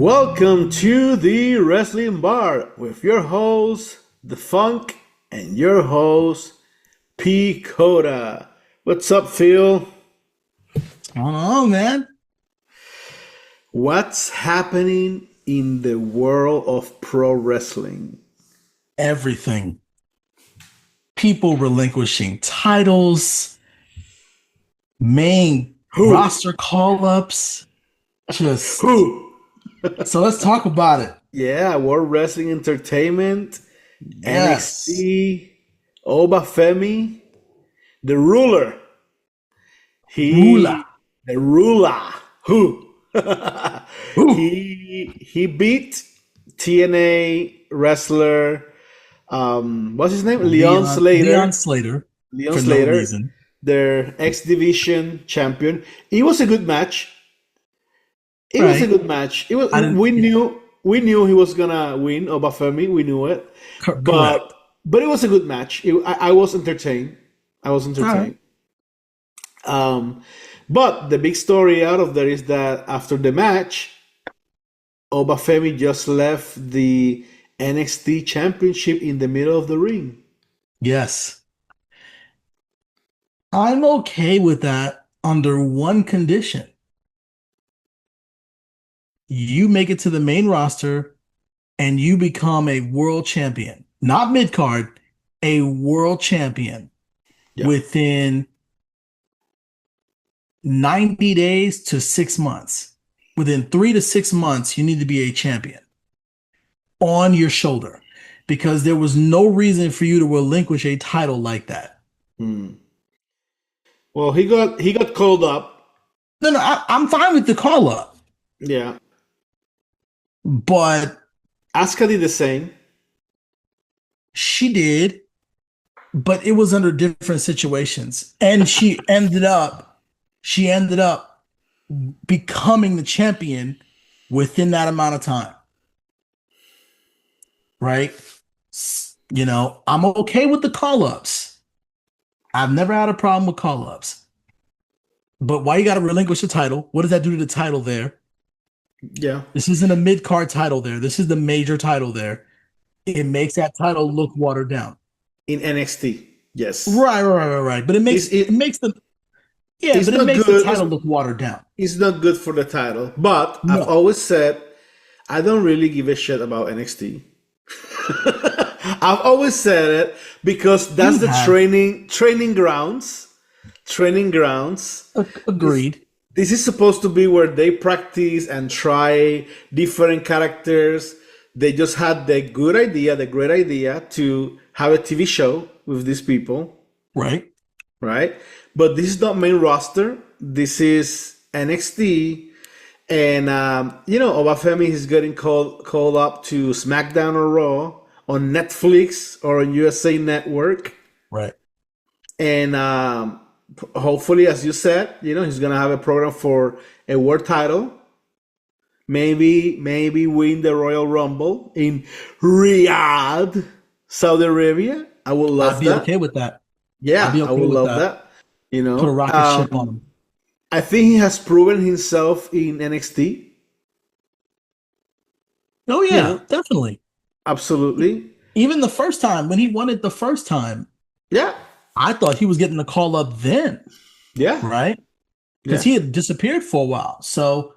Welcome to the Wrestling Bar with your host, The Funk, and your host, P. Coda. What's up, Phil? What's going on, man? What's happening in the world of pro wrestling? Everything. People relinquishing titles, main roster call-ups. Who? So let's talk about it. Yeah, World Wrestling Entertainment, Yes. NXT, Oba Femi, the ruler. Ruler. The ruler. Who? Who? He beat TNA wrestler. What's his name? Leon Slater. Leon Slater. Leon for Slater. No reason. Their X Division champion. It was a good match. It was a good match. It was. We knew he was gonna win. Obafemi, we knew it. But it was a good match. I was entertained. Right. But the big story out of there is that after the match, Obafemi just left the NXT Championship in the middle of the ring. Yes. I'm okay with that under one condition. You make it to the main roster and you become a world champion. Not mid-card, a world champion within 90 days to 6 months. Within 3 to 6 months, you need to be a champion on your shoulder because there was no reason for you to relinquish a title like that. Well, he got called up. No, I'm fine with the call up. Yeah. But Asuka did the same. She did, but it was under different situations. And she ended up becoming the champion within that amount of time. Right? You know, I'm okay with the call-ups. I've never had a problem with call-ups. But why you got to relinquish the title? What does that do to the title there? Yeah. This isn't a mid-card title there. This is the major title there. It makes that title look watered down. In NXT, yes. Right. But it makes the title look watered down. It's not good for the title. But I've always said I don't really give a shit about NXT. I've always said it because that's training grounds. Agreed. This is supposed to be where they practice and try different characters. They just had the great idea to have a TV show with these people. Right. But this is not main roster. This is NXT. And, Obafemi is getting called up to SmackDown or Raw on Netflix or on USA Network. Right. And hopefully, as you said, he's going to have a program for a world title. Maybe win the Royal Rumble in Riyadh, Saudi Arabia. I would love that. I'd be okay with that. Yeah, I would love that. Put a rocket ship on him. I think he has proven himself in NXT. Oh, yeah, definitely. Absolutely. Even the first time, when he won it the first time. Yeah. I thought he was getting the call up then. Yeah. Right? Because he had disappeared for a while. So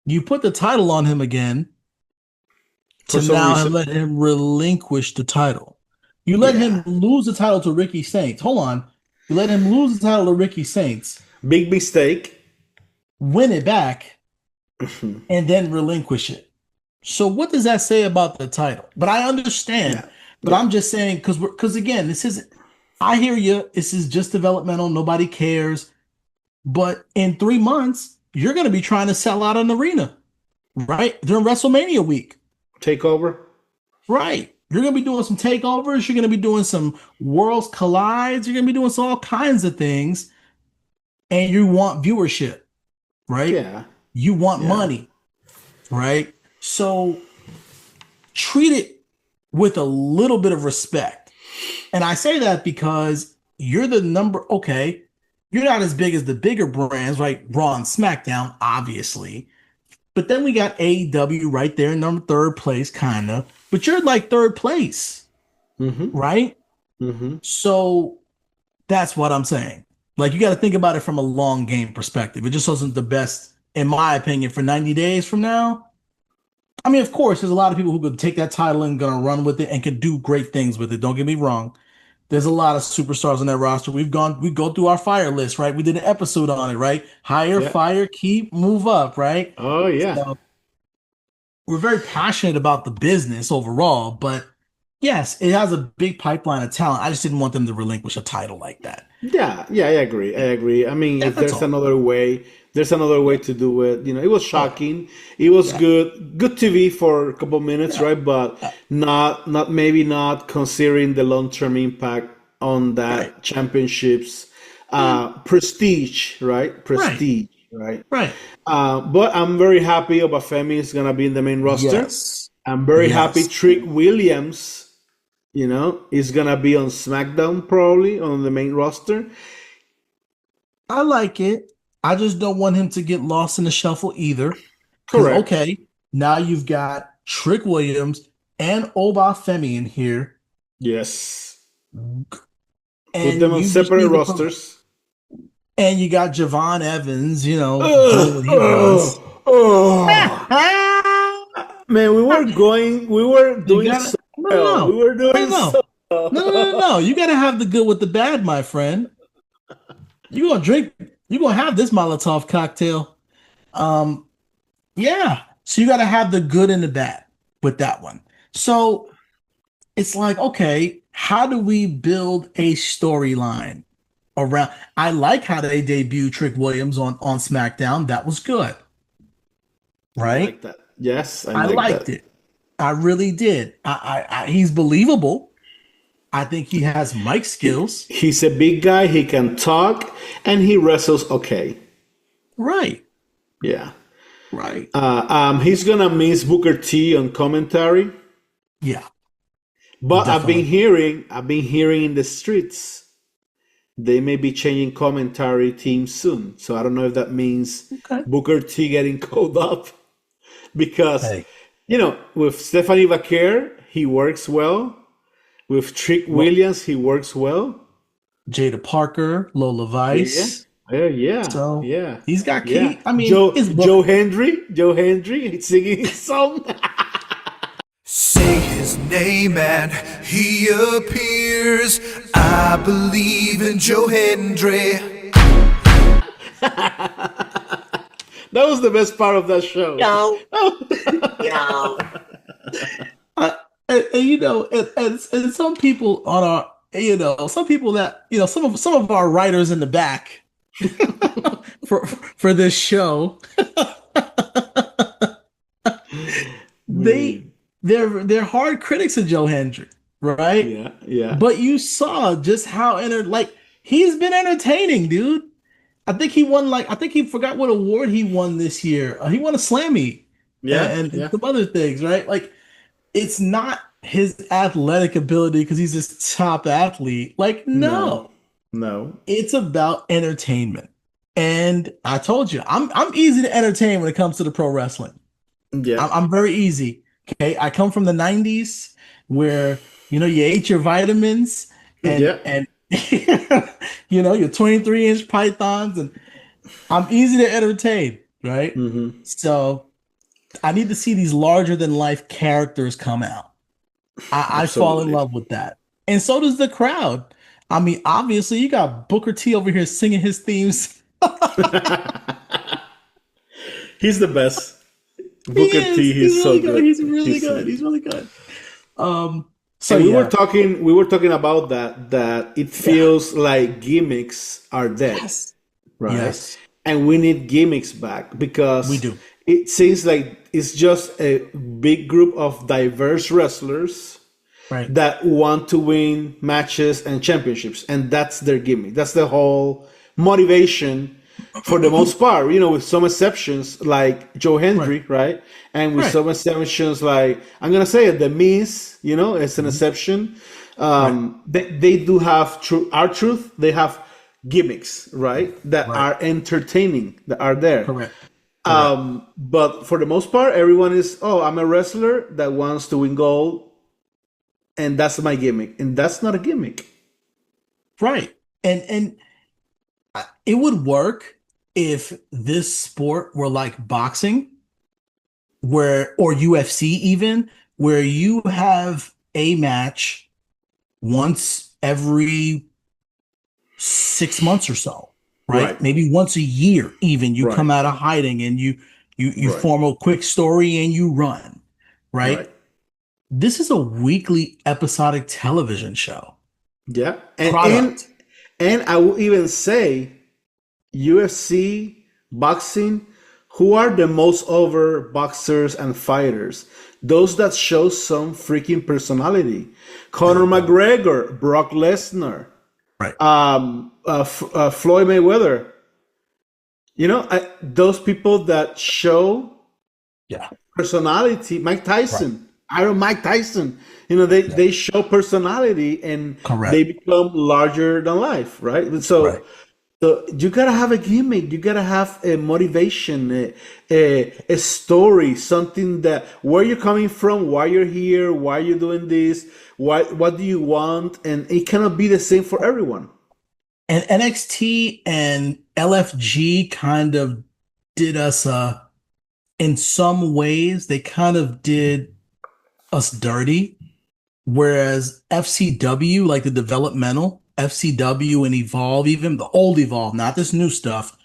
you put the title on him again to now let him relinquish the title. You let him lose the title to Ricky Saints. Hold on. You let him lose the title to Ricky Saints. Big mistake. Win it back and then relinquish it. So what does that say about the title? But I understand. Yeah. But I'm just saying because again, this isn't. I hear you. This is just developmental. Nobody cares. But in 3 months, you're going to be trying to sell out an arena, right? During WrestleMania week. Takeover. Right. You're going to be doing some takeovers. You're going to be doing some Worlds Collides. You're going to be doing all kinds of things. And you want viewership, right? Yeah. You want money, right? So treat it with a little bit of respect. And I say that because you're the you're not as big as the bigger brands, right? Raw and SmackDown, obviously. But then we got AEW right there in number third place, kind of. But you're like third place, right? So that's what I'm saying. Like, you got to think about it from a long game perspective. It just wasn't the best, in my opinion, for 90 days from now. I mean, of course, there's a lot of people who could take that title and gonna run with it and can do great things with it. Don't get me wrong. There's a lot of superstars on that roster. We go through our fire list, right? We did an episode on it, right? Hire, fire, keep, move up, right? Oh yeah. So we're very passionate about the business overall, but yes, it has a big pipeline of talent. I just didn't want them to relinquish a title like that. Yeah, I agree. I mean, if there's all. another way, to do it. You know, it was shocking. It was good TV for a couple minutes, right? But not considering the long-term impact on that championships prestige, right? Prestige, right? Right. But I'm very happy Obafemi is gonna be in the main roster. Yes. I'm very happy Trick Williams, is gonna be on SmackDown, probably on the main roster. I like it. I just don't want him to get lost in the shuffle either. Correct. Okay, now you've got Trick Williams and Obafemi in here. Yes. And put them on separate rosters. And you got Javon Evans, Man, we were doing so well. We were doing so well. No. You got to have the good with the bad, my friend. You're going to have this Molotov cocktail. Yeah. So you got to have the good and the bad with that one. So it's like, okay, how do we build a storyline around? I like how they debuted Trick Williams on SmackDown. That was good. Right? I like that. Yes, I liked it. I really did. He's believable. I think he has mic skills. He's a big guy. He can talk, and he wrestles okay. Right. Yeah. Right. He's gonna miss Booker T on commentary. Yeah. But definitely. I've been hearing in the streets they may be changing commentary teams soon. So I don't know if that means Booker T getting called up. Because, with Stephanie Vaquer, he works well. With Trick Williams, he works well. Jada Parker, Lola Vice. So, he's got key. Yeah. I mean, Joe Hendry, he's singing his song. Say his name and he appears. I believe in Joe Hendry. That was the best part of that show. And some people on our, some people that, some of our writers in the back for this show, they're hard critics of Joe Hendry, right? Yeah. But you saw just how he's been entertaining, dude. I think he won I think he forgot what award he won this year. He won a Slammy. And some other things, right? Like, it's not his athletic ability because he's this top athlete. Like, no. It's about entertainment. And I told you, I'm easy to entertain when it comes to the pro wrestling. Yeah. I'm very easy. Okay. I come from the 90s where, you ate your vitamins and your 23-inch pythons, and I'm easy to entertain, right? So I need to see these larger than life characters come out. I fall in love with that. And so does the crowd. I mean, obviously you got Booker T over here singing his themes. He's the best. Booker T, he's so good. He's really good. So we were talking about that it feels like gimmicks are dead. Right? Yes. And we need gimmicks back because we do. It seems like it's just a big group of diverse wrestlers that want to win matches and championships, and that's their gimmick. That's the whole motivation for the most part, with some exceptions like Joe Hendry, right? And with some exceptions like, I'm going to say it, The Miz, it's an exception. They do have R-Truth, they have gimmicks, right? That are entertaining, that are there. Correct. But for the most part, everyone is, oh, I'm a wrestler that wants to win gold, and that's my gimmick. And that's not a gimmick. Right. And it would work if this sport were like boxing, or UFC even, where you have a match once every 6 months or so, right? Maybe once a year even. You come out of hiding and you form a quick story and you run, right? This is a weekly episodic television show. Yeah. And I will even say UFC, boxing, who are the most over boxers and fighters? Those that show some freaking personality. Conor McGregor, Brock Lesnar, Floyd Mayweather. Those people that show personality. Mike Tyson, Iron Mike Tyson. They show personality and they become larger than life, right? So you gotta have a gimmick. You gotta have a motivation, a story, something that where you're coming from, why you're here, why you're doing this, what do you want, and it cannot be the same for everyone. And NXT and LFG kind of did us in some ways. They kind of did us dirty, whereas FCW, like the developmental FCW and Evolve, even the old Evolve, not this new stuff,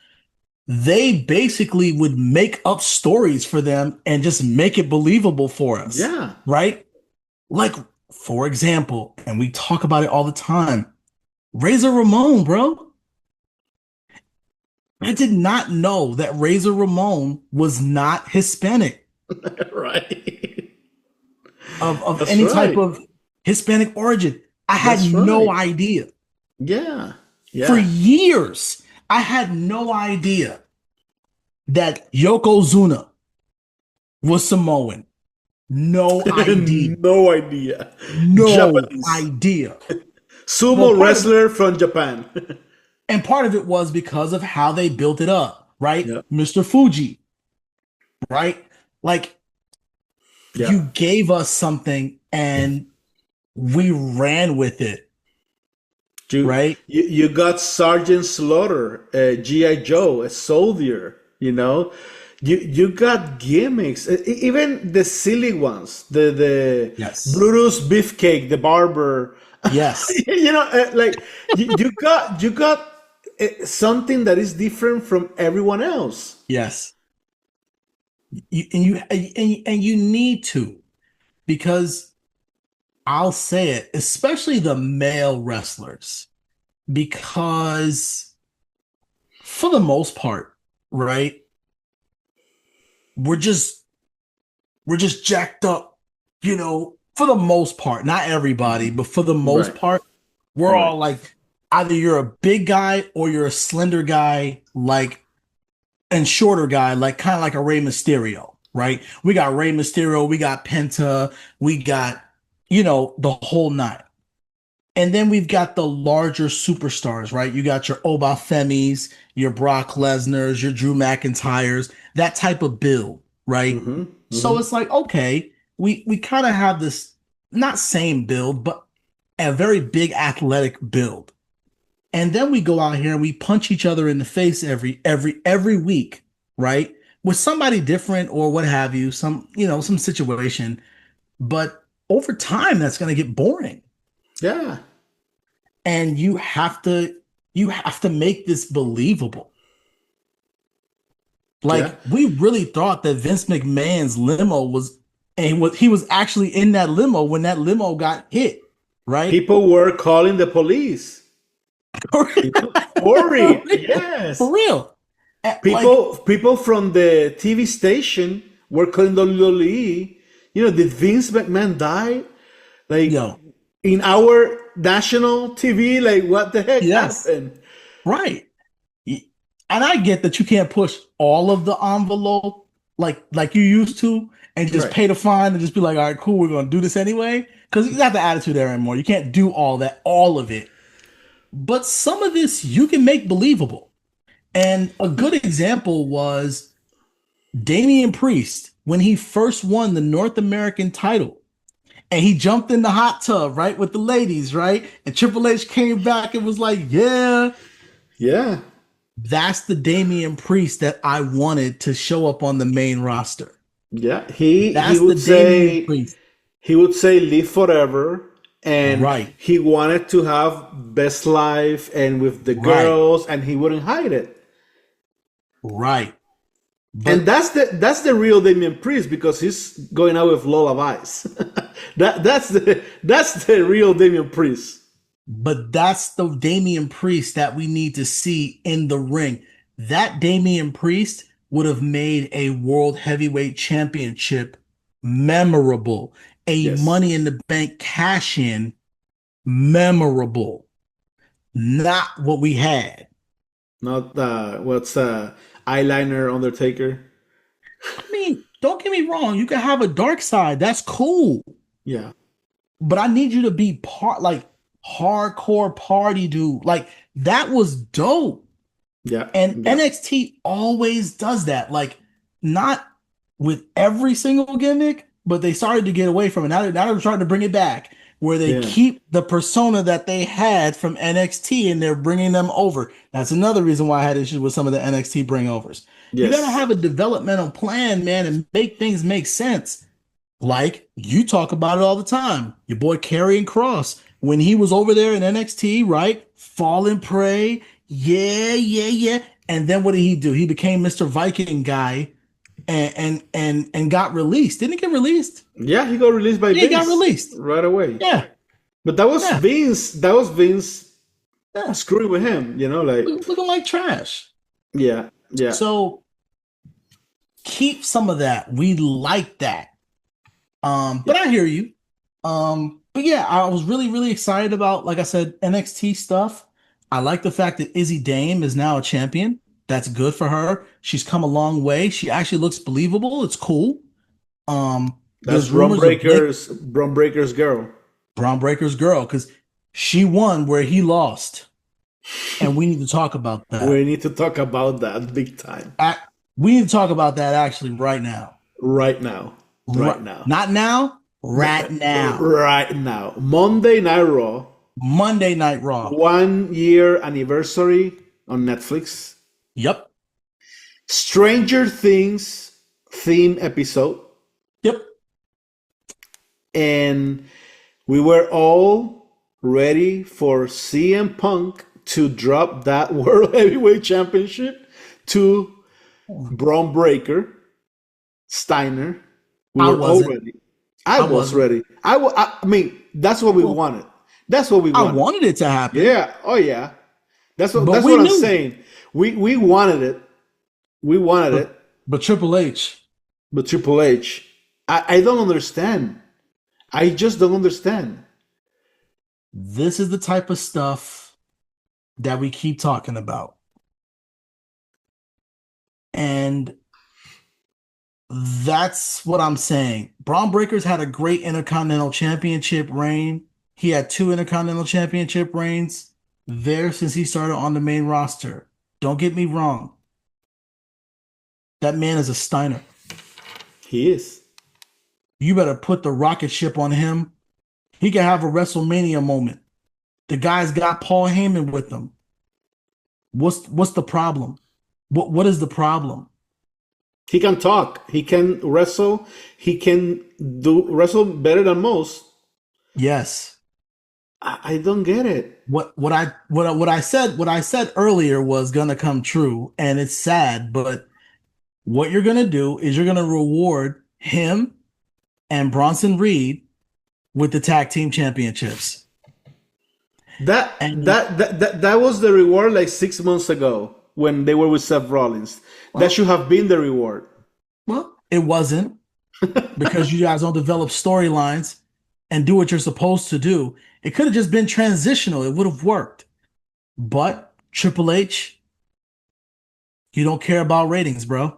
they basically would make up stories for them and just make it believable for us. Yeah. Right? Like, for example, and we talk about it all the time, Razor Ramon, bro. I did not know that Razor Ramon was not Hispanic. Right. Of any type of Hispanic origin. I had no idea. Yeah. For years, I had no idea that Yokozuna was Samoan. No idea. No idea. No idea. Sumo wrestler from Japan. And part of it was because of how they built it up, right? Yep. Mr. Fuji, right? Like, you gave us something and we ran with it. Right? You got Sergeant Slaughter, G.I. Joe, a soldier, You got gimmicks, even the silly ones, the Brutus Beefcake, the barber. Yes. You got something that is different from everyone else. Yes. You need to, because I'll say it, especially the male wrestlers, because for the most part, right, we're just jacked up, for the most part, not everybody, but for the most part, we're all like, either you're a big guy or you're a slender guy, and shorter guy, kind of like a Rey Mysterio, right? We got Rey Mysterio, we got Penta, we got, the whole nine. And then we've got the larger superstars, right? You got your Obafemis, your Brock Lesnar's, your Drew McIntyres, that type of build, right? Mm-hmm, mm-hmm. So it's like, okay, we kind of have this, not same build, but a very big athletic build. And then we go out here and we punch each other in the face every week, right? With somebody different or what have you, some situation. But over time, that's going to get boring. Yeah. And you have to make this believable. We really thought that Vince McMahon's limo he was actually in that limo when that limo got hit, right? People were calling the police. Worried. Yes. For real. People from the TV station were calling WWE. Did Vince McMahon die? In our national TV, what the heck happened? Right. And I get that you can't push all of the envelope like you used to and just pay the fine and just be like, all right, cool, we're going to do this anyway. Because you got the attitude there anymore. You can't do all of it. But some of this you can make believable. And a good example was Damian Priest, when he first won the North American title, and he jumped in the hot tub, right, with the ladies, right? And Triple H came back and was like, yeah. Yeah. That's the Damian Priest that I wanted to show up on the main roster. Yeah. He That's would the Damian say Priest. he would say live forever. And Right. he wanted to have best life and with the girls, and he wouldn't hide it. Right. And that's the real Damian Priest, because he's going out with Lola Vice. that's the real Damian Priest. But that's the Damian Priest that we need to see in the ring. That Damian Priest would have made a World Heavyweight Championship memorable. A Money in the Bank cash-in memorable. Not what we had. Not eyeliner Undertaker. I mean, don't get me wrong. You can have a dark side. That's cool. Yeah. But I need you to be hardcore party dude. Like, that was dope. Yeah. And NXT always does that. Like, not with every single gimmick, but they started to get away from it. Now they're trying to bring it back, where they keep the persona that they had from NXT and they're bringing them over. That's another reason why I had issues with some of the NXT bringovers. Yes. You got to have a developmental plan, man, and make things make sense. Like, you talk about it all the time. Your boy Karrion Kross, when he was over there in NXT, right? Fall and pray. Yeah. And then what did he do? He became Mr. Viking guy and got released. Didn't he get released? Yeah, he got released by Vince. He got released right away. Yeah. But that was Vince. That was Vince screwing with him, like looking like trash. Yeah. So keep some of that. We like that. But I hear you. But yeah, I was really, really excited about, like I said, NXT stuff. I like the fact that Izzy Dame is now a champion. That's good for her. She's come a long way. She actually looks believable. It's cool. That's Bron Breakker's girl. Bron Breakker's girl, because she won where he lost. And we need to talk about that. We need to talk about that big time. We need to talk about that actually right now. Right now. Not now. Right now. Right now. Monday Night Raw. 1 year anniversary on Netflix. Yep. Stranger Things theme episode. Yep. And we were all ready for CM Punk to drop that World Heavyweight Championship to Bron Breakker, Steiner. We were all ready. I was ready. I mean, that's what we wanted. That's what we wanted. I wanted it to happen. Yeah. Oh, yeah. That's what I'm saying. We wanted it. We wanted it. But Triple H. I don't understand. I just don't understand. This is the type of stuff that we keep talking about. And that's what I'm saying. Bron Breakker's had a great Intercontinental Championship reign. He had 2 Intercontinental Championship reigns there since he started on the main roster. Don't get me wrong. That man is a Steiner. He is. You better put the rocket ship on him. He can have a WrestleMania moment. The guy's got Paul Heyman with him. What's the problem? What is the problem? He can talk. He can wrestle. He can wrestle better than most. Yes. I don't get it. What I said earlier was gonna come true, and it's sad, but what you're gonna do is you're gonna reward him and Bronson Reed with the tag team championships. That was the reward like 6 months ago when they were with Seth Rollins. That should have been the reward. Well, it wasn't, because you guys don't develop storylines and do what you're supposed to do. It could have just been transitional. It would have worked. But Triple H, you don't care about ratings, bro.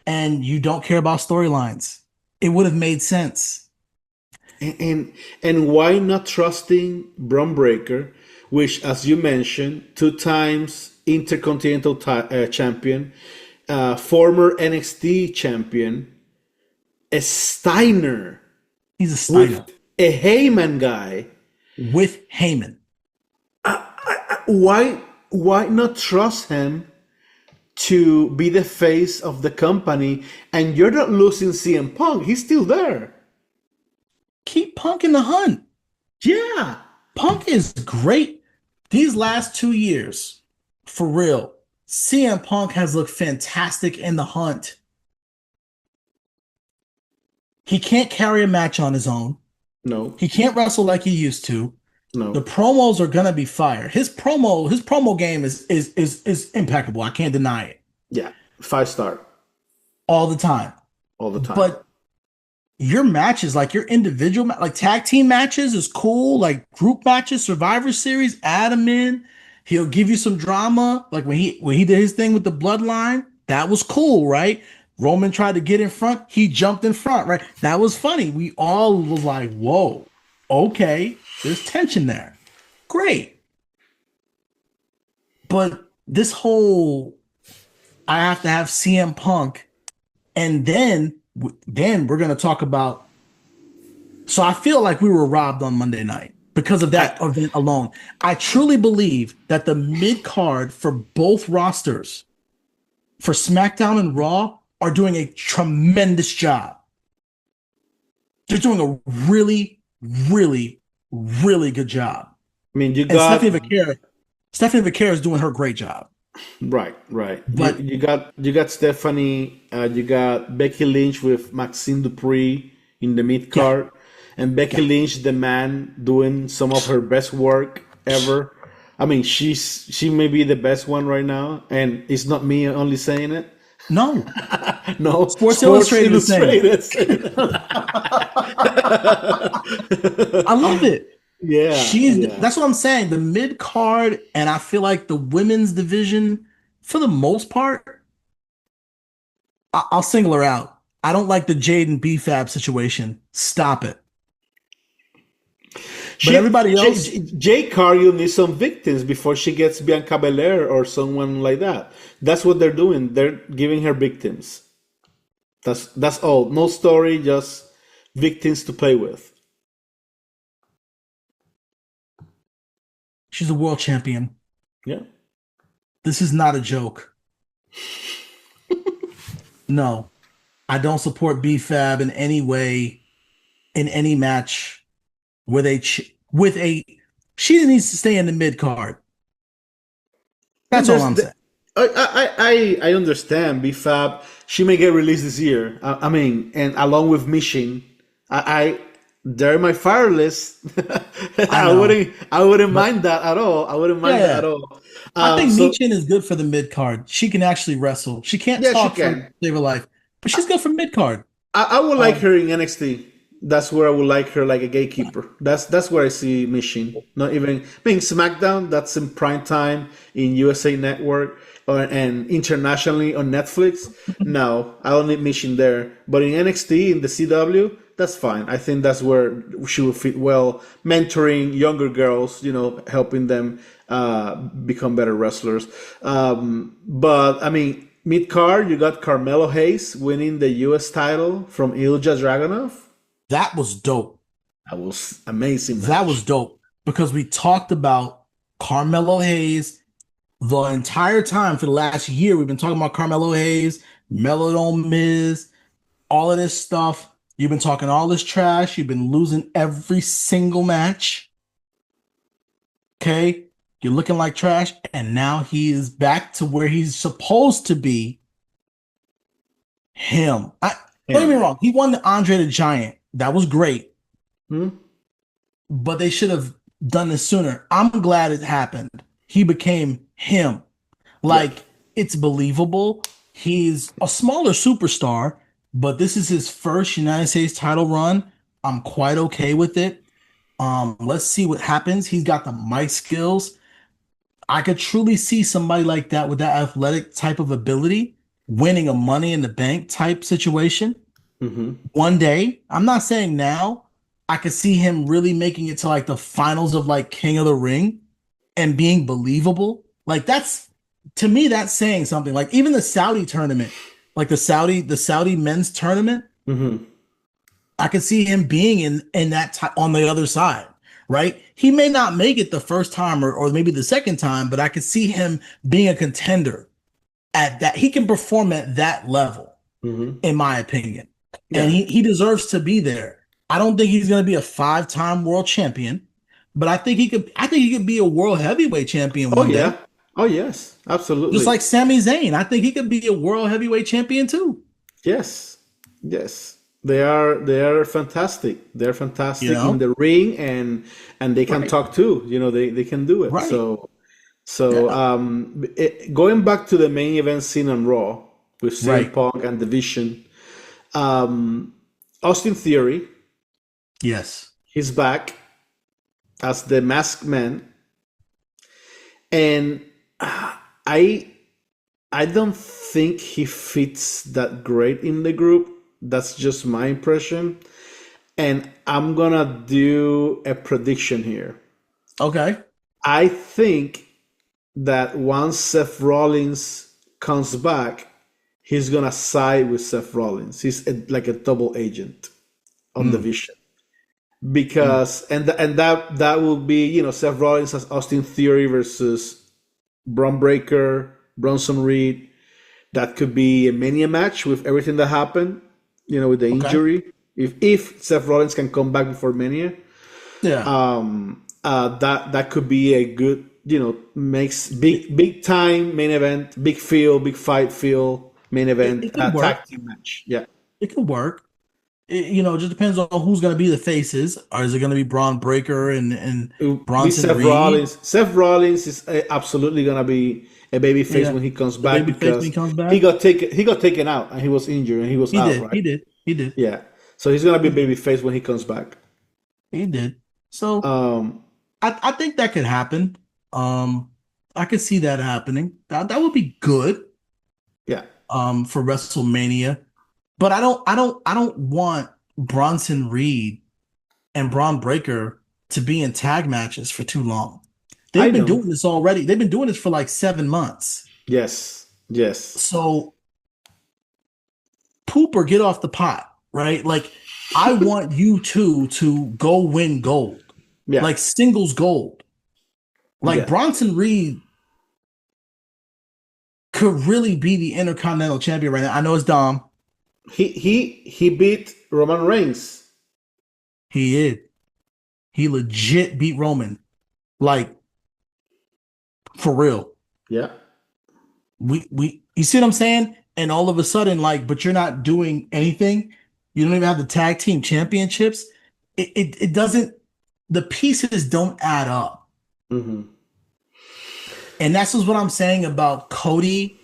And you don't care about storylines. It would have made sense. And why not trusting Bron Breakker, which, as you mentioned, 2 times Intercontinental champion, former NXT champion, a Steiner. He's a Steiner. With a Heyman guy. With Heyman. Why not trust him to be the face of the company? And you're not losing CM Punk. He's still there. Keep Punk in the hunt. Yeah. Punk is great. These last 2 years, for real, CM Punk has looked fantastic in the hunt. He can't carry a match on his own. No. He can't wrestle like he used to. No. The promos are gonna be fire. His promo game is impeccable. I can't deny it. Yeah. 5-star. All the time. All the time. But your matches, like your individual, like tag team matches is cool. Like group matches, Survivor Series, add him in. He'll give you some drama. Like when he did his thing with the Bloodline, that was cool, right? Roman tried to get in front. He jumped in front, right? That was funny. We all was like, whoa, okay, there's tension there. Great. But this whole, I have to have CM Punk, and then we're going to talk about, so I feel like we were robbed on Monday night because of that event alone. I truly believe that the mid-card for both rosters, for SmackDown and Raw, are doing a tremendous job. They're doing a really, really, really good job. I mean, you got Stephanie Vaquera is doing her great job. Right. But you got Stephanie, you got Becky Lynch with Maxine Dupree in the mid card, and Becky Lynch, the man, doing some of her best work ever. I mean, she may be the best one right now, and it's not me only saying it. No. No. Sports Illustrated is saying it. I love it. Yeah. That's what I'm saying. The mid card, and I feel like the women's division, for the most part, I'll single her out. I don't like the Jade and B-Fab situation. Stop it. But everybody else, Jade Cargill needs some victims before she gets Bianca Belair or someone like that. That's what they're doing. They're giving her victims. That's all. No story, just victims to play with. she's a world champion. Yeah. This is not a joke. No, I don't support B-Fab in any way, in any match where they she needs to stay in the mid card. That's all I'm saying. I understand B-Fab. She may get released this year. I mean, and along with Mission, they're my fire list. I wouldn't mind that at all. I wouldn't mind that at all. I think Michin is good for the mid card. She can actually wrestle. She can't talk for save her life, but she's good for mid card. I would like her in NXT. That's where I would like her, like a gatekeeper. That's where I see Michin. Not even being SmackDown. That's in prime time in USA Network and internationally on Netflix. No, I don't need Michin there. But in NXT, in the CW, that's fine. I think that's where she will fit well, mentoring younger girls, helping them become better wrestlers. But I mean, mid-card, you got Carmelo Hayes winning the US title from Ilja Dragunov. That was dope. That was amazing. That was dope because we talked about Carmelo Hayes the entire time for the last year. We've been talking about Carmelo Hayes, Melodome Miz, all of this stuff. You've been talking all this trash. You've been losing every single match. Okay? You're looking like trash. And now he is back to where he's supposed to be. Him. Don't get me wrong. He won the Andre the Giant. That was great. But they should have done this sooner. I'm glad it happened. He became him. It's believable. He's a smaller superstar, but this is his first United States title run. I'm quite okay with it. Let's see what happens. He's got the mic skills. I could truly see somebody like that with that athletic type of ability winning a Money in the Bank type situation. One day. I'm not saying now. I could see him really making it to like the finals of like King of the Ring and being believable. Like that's to me, that's saying something. Like even the Saudi tournament, like the Saudi men's tournament, Mm-hmm. I could see him being in that on the other side, right? He may not make it the first time or maybe the second time, but I could see him being a contender at that. He can perform at that level, Mm-hmm. in my opinion, and Yeah. he deserves to be there. I don't think he's going to be a 5-time world champion, but I think he could. I think he could be a world heavyweight champion Oh one yeah. day, Oh yes. just Absolutely. like Sami Zayn. I think he could be a world heavyweight champion too. Yes. Yes. They are fantastic. They're You fantastic in know, the ring, and they can right, talk too. They can do it. right, So yeah, going back to the main event scene on Raw with CM right, Punk and Division, Austin Theory, yes, he's back as the Masked Man, and I I don't think he fits that great in the group. That's just my impression. And I'm gonna do a prediction here. okay, I think that once Seth Rollins comes back, he's gonna side with Seth Rollins. He's like a double agent on the mm, Vision because and that will be Seth Rollins as Austin Theory versus Bron Breakker, Bronson Reed. That could be a Mania match with everything that happened, with the okay, injury. If Seth Rollins can come back before Mania, yeah, that could be a good, makes big time main event, big feel, big fight feel main event it could tag work. team match. Yeah, It could work. It just depends on who's going to be the faces. Or is it going to be Braun Breaker and it will be Bronson Seth Reed? Rollins. Seth Rollins is absolutely gonna be a baby face Yeah, when he comes the back baby face when he because comes he back. got taken out and he was injured and he was He out, did. right? He did. He did. Yeah, so he's gonna be He a did. baby face when he comes back. He did. So Um, I think that could happen. Um, I could see that happening. That would be good. yeah, For WrestleMania, but I don't want Bronson Reed and Braun Breaker to be in tag matches for too long. I They've been know. doing this already. They've been doing this for like 7 months. Yes, yes, So poop or get off the pot, right? Like I want you two to go win gold, yeah, like singles gold. Like yeah. Bronson Reed could really be the Intercontinental Champion right now. I know it's Dom. He beat Roman Reigns. He is. He legit beat Roman. Like for real. Yeah, We you see what I'm saying? And all of a sudden, like, but you're not doing anything. You don't even have the tag team championships. It doesn't, the pieces don't add up. hmm And that's just what I'm saying about Cody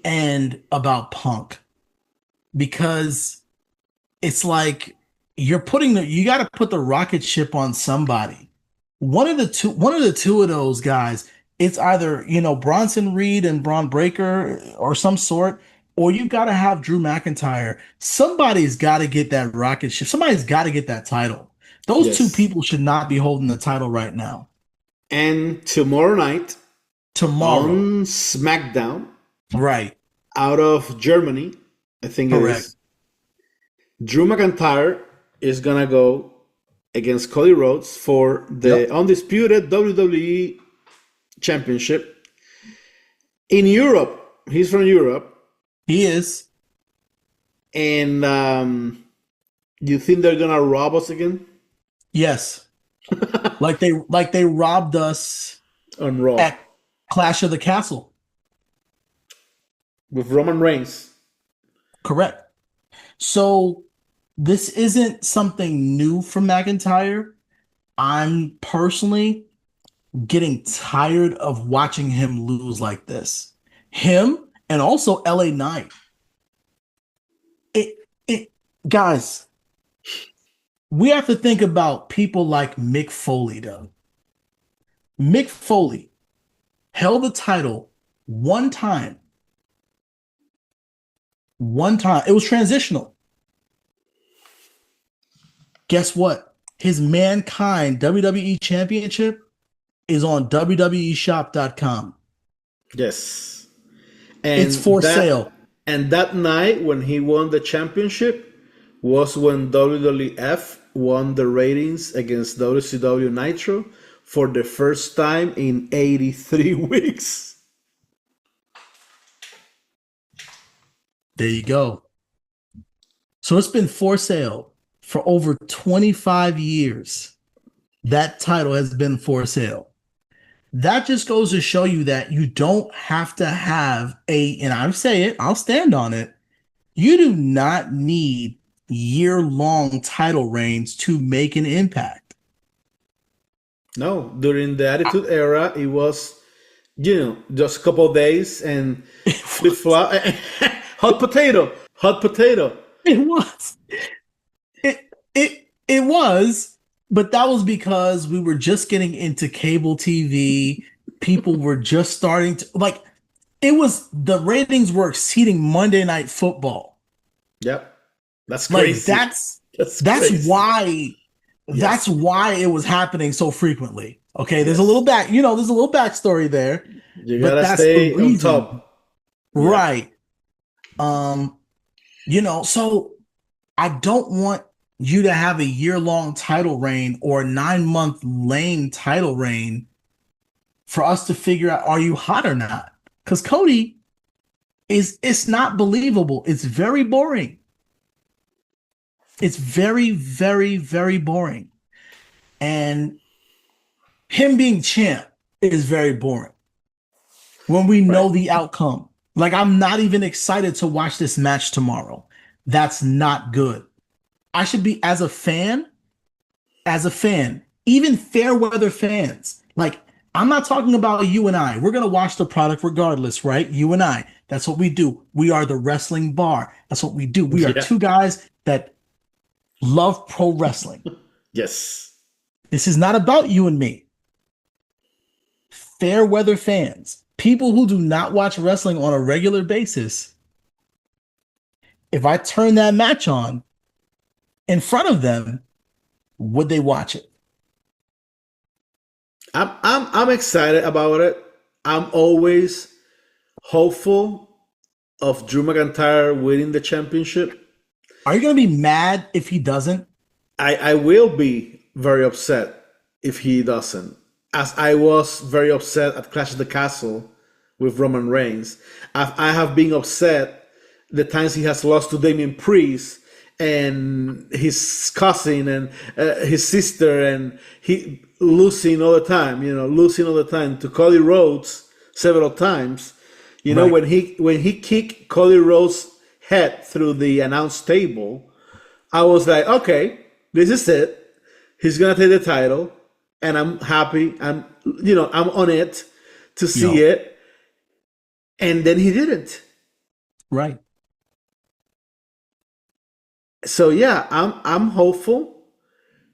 and about Punk. Because it's like you gotta put the rocket ship on somebody. One of the two of those guys, it's either, Bronson Reed and Braun Breaker or some sort, or you gotta have Drew McIntyre. Somebody's gotta get that rocket ship. Somebody's gotta get that title. Those two yes. people should not be holding the title right now. And tomorrow night Tomorrow. on SmackDown, Right. out of Germany, I think it Correct. is. Drew McIntyre is gonna go against Cody Rhodes for the Yep. undisputed WWE Championship in Europe. He's from Europe, He is. and you think they're gonna rob us again Yes. Like they robbed us on Raw at Clash of the Castle. with Roman Reigns? Correct. So this isn't something new for McIntyre. I'm personally getting tired of watching him lose like this. Him and also LA Knight. It guys, we have to think about people like Mick Foley though. Mick Foley held the title one time. One time. It was transitional. Guess what? His Mankind WWE Championship is on WWEshop.com. Yes. It's And for sale. that night when he won the championship was when WWF won the ratings against WCW Nitro for the first time in 83 weeks. There you go. So it's been for sale for over 25 years. That title has been for sale. That just goes to show you that you don't have to have and I say it, I'll stand on it. You do not need year-long title reigns to make an impact. No, during the Attitude Era, it was, just a couple of days and flip-flop. Hot potato. It was. It was, but that was because we were just getting into cable TV. People were just starting to the ratings were exceeding Monday Night Football. Yep. That's crazy. That's crazy. why that's why it was happening so frequently. Okay, there's a little backstory there. You gotta stay on top. Right. So I don't want you to have a year-long title reign or a 9-month lame title reign for us to figure out, are you hot or not? Because Cody it's not believable. It's very boring. It's very, very, very boring. And him being champ is very boring when we know the outcome. Like, I'm not even excited to watch this match tomorrow. That's not good. I should be, as a fan, even fair weather fans, like, I'm not talking about you and I. We're going to watch the product regardless, right? You and I. That's what we do. We are the wrestling bar. That's what we do. We are two guys that love pro wrestling. Yes. This is not about you and me. Fair weather fans, people who do not watch wrestling on a regular basis, if I turn that match on in front of them, would they watch it? I'm excited about it. I'm always hopeful of Drew McIntyre winning the championship. Are you going to be mad if he doesn't? I will be very upset if he doesn't. As I was very upset at Clash of the Castle with Roman Reigns. I have been upset the times he has lost to Damian Priest and his cousin and his sister, and he losing all the time to Cody Rhodes several times. Right. when he kicked Cody Rhodes' head through the announce table, I was like, okay, this is it. He's gonna take the title, and I'm happy. I'm on it to see it, and then he didn't. Right. So yeah, I'm hopeful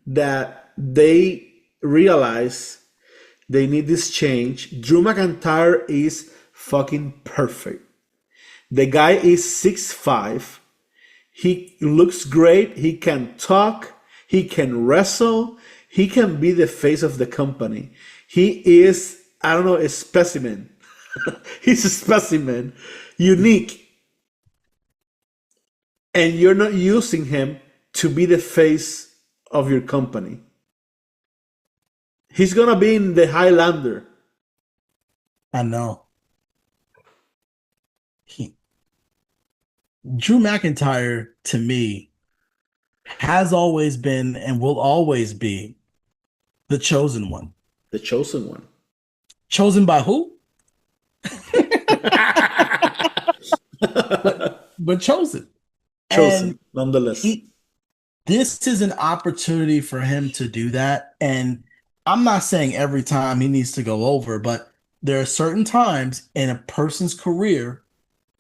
that they realize they need this change. Drew McIntyre is fucking perfect. The guy is 6'5". He looks great. He can talk. He can wrestle. He can be the face of the company. He is, a specimen. He's a specimen. Unique. And you're not using him to be the face of your company. He's going to be in the Highlander. I know. Drew McIntyre, to me, has always been and will always be the chosen one. The chosen one. Chosen by who? but chosen. Chosen, nonetheless. This is an opportunity for him to do that. And I'm not saying every time he needs to go over, but there are certain times in a person's career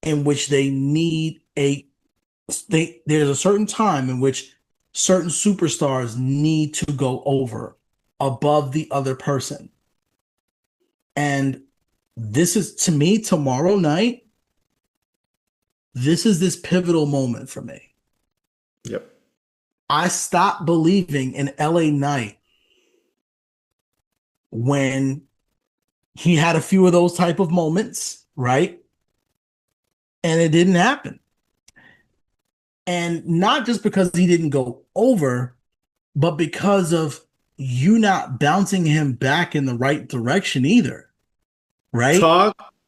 in which they need there's a certain time in which certain superstars need to go over above the other person. And this is, to me, tomorrow night, this is this pivotal moment for me. Yep. I stopped believing in LA Knight when he had a few of those type of moments, right? And it didn't happen. And not just because he didn't go over, but because of you not bouncing him back in the right direction either, right?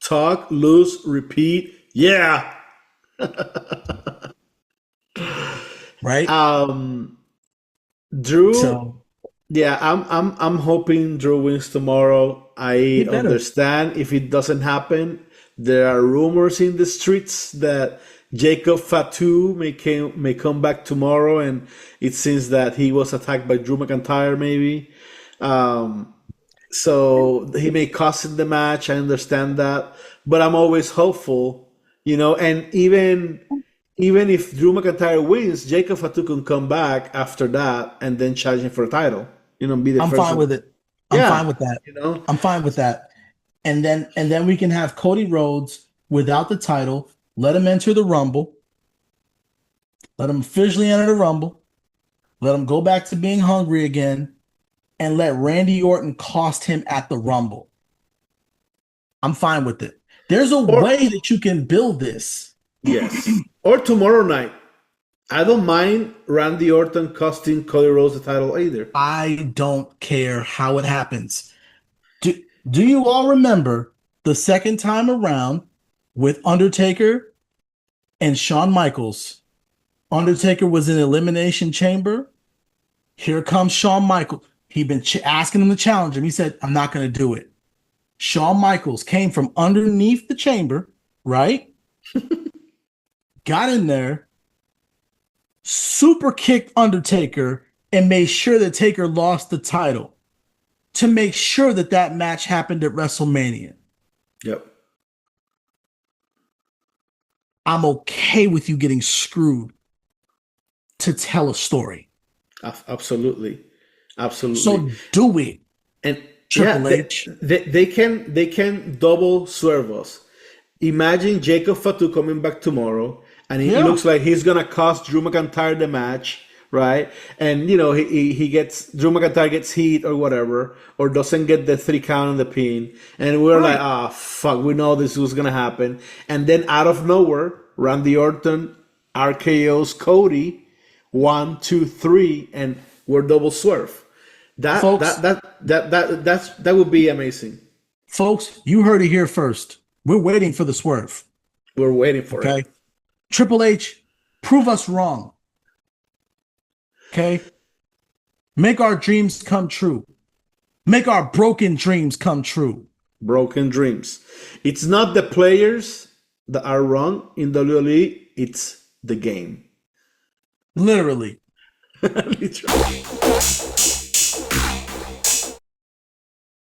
Talk, lose, repeat. Yeah. Right. Drew. So yeah, I'm hoping Drew wins tomorrow. I better. understand if it doesn't happen. There are rumors in the streets that Jacob Fatu may come back tomorrow, and it seems that he was attacked by Drew McIntyre, maybe. So he may cost him the match. I understand that, but I'm always hopeful, And even if Drew McIntyre wins, Jacob Fatu can come back after that and then challenge him for a title. Be the I'm first fine with it. I'm Yeah, fine with that. I'm fine with that. And then we can have Cody Rhodes without the title. Let him enter the Rumble. Let him officially enter the Rumble. Let him go back to being hungry again. And let Randy Orton cost him at the Rumble. I'm fine with it. There's a way that you can build this. Yes. Or tomorrow night. I don't mind Randy Orton costing Cody Rhodes the title either. I don't care how it happens. Do you all remember the second time around with Undertaker and Shawn Michaels? Undertaker was in Elimination Chamber. Here comes Shawn Michaels. He'd been asking him to challenge him. He said, I'm not going to do it. Shawn Michaels came from underneath the chamber, right? Got in there, super kicked Undertaker, and made sure that Taker lost the title to make sure that match happened at WrestleMania. Yep. I'm okay with you getting screwed to tell a story. Absolutely. So do it. And Triple H. They can double swerve us. Imagine Jacob Fatu coming back tomorrow, and he looks like he's gonna cost Drew McIntyre the match, right? And he gets Drew McIntyre gets hit or whatever, or doesn't get the 3 count on the pin, and we're like, fuck, we know this was gonna happen. And then out of nowhere, Randy Orton RKO's Cody, 1, 2, 3, and we're double swerve. That would be amazing. Folks, you heard it here first. We're waiting for the swerve. We're waiting for it. Triple H, prove us wrong. Okay? Make our dreams come true. Make our broken dreams come true. Broken dreams. It's not the players that are wrong in WWE, it's the game. Literally. Literally.